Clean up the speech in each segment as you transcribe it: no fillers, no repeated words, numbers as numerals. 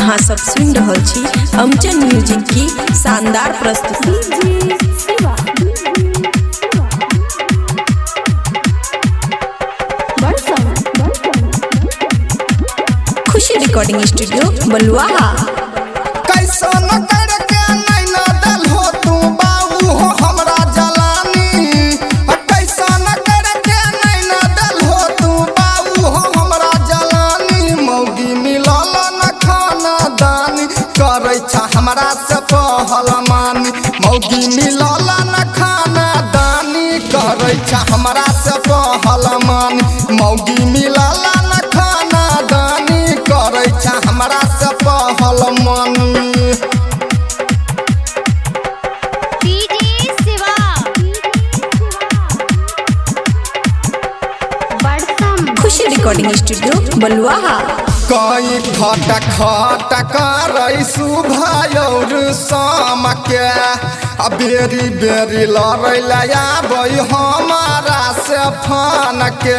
अहाँ सब सुन रहल छी अमचन म्यूजिक की शानदार प्रस्तुति। खुशी रिकॉर्डिंग स्टूडियो बलुआहा। हमरा से पहल मानी मौगी मिलल न खाना दानी करे छा हमरा से पहल मानी मौगी मिलल न खाना दानी करे छा हमरा से पहल मानी। खुशी रिकॉर्डिंग स्टूडियो बलुआहा। कई खट खट करे सुबह और शाम के बेरी बेरी लड़े आबे हमारा से फान के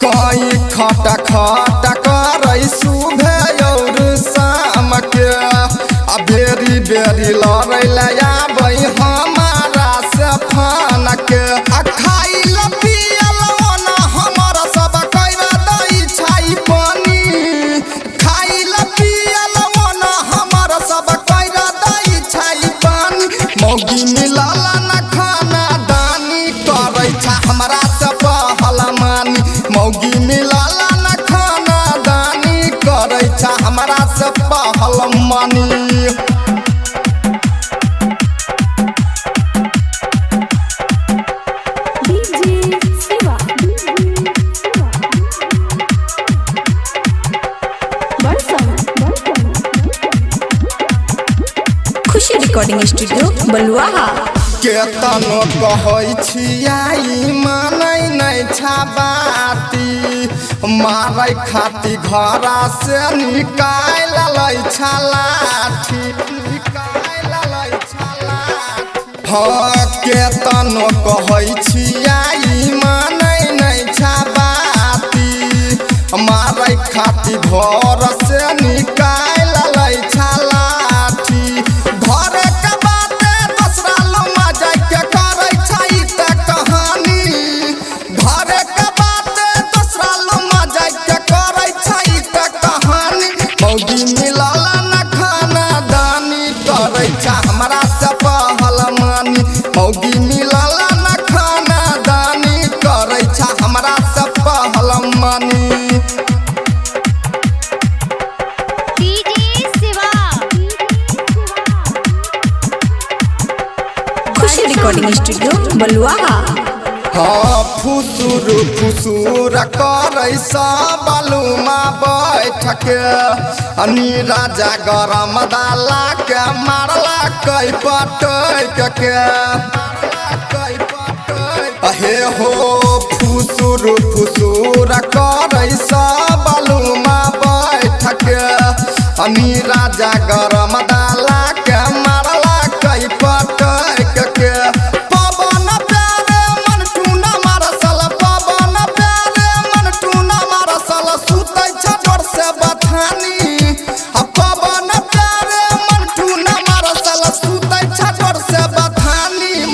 कई खट खट करे सुबह और शाम के बेरी बेरी लड़े आबे हमारा से फान के मौगी मिलल न खाना दानी करे छा हमरा से पहल मानी मौगी मिलल न खाना दानी करे छा हमरा से पहल मानी। खुशी रिकॉर्डिंग स्टूडियो बलुआहा। केतनो कहै छियै मानै नै छा बाती मारै खाती घरा से निकाल लै छा लाठी हाँ केतनो कहै छियै मानै नै छा बाती मारै खाती घर से निकाल लै छा लाठी मौगी मिलल न खाना दानी करे छा हमरा से पहल मानी मौगी मिलल न खाना दानी करे छा हमरा से पहल मानी। खुशी रिकॉर्डिंग स्टूडियो बलुआहा। हाँ फुसुर फुसुर करे बालूमा बैठ के राजा गरम दाला के मारला कई पटक के अहे हो फुसुर फुसुर करे बालूमा बैठ के राजा गरम दाला के मारला कई पटक के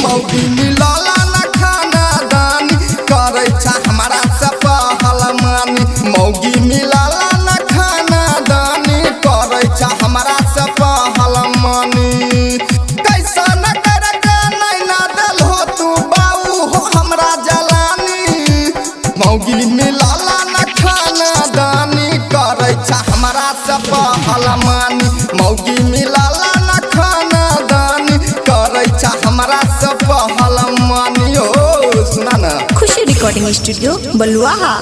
मौगी मिलल न खाना दानी करे छा हमरा से पहल मानी मौगी मिलल न खाना दानी करे छा हमरा से पहल मानी। कैसा न करके नैना दिल हो तू बाऊ हो हमरा जलानी मौगी मिलल न खाना दानी करे छा हमरा से पहल मानी मौगी मिलल न खाना दानी करे छा हमरा से पहल मानी। हो सुना ना। खुशी रिकॉर्डिंग स्टूडियो बलुआहा।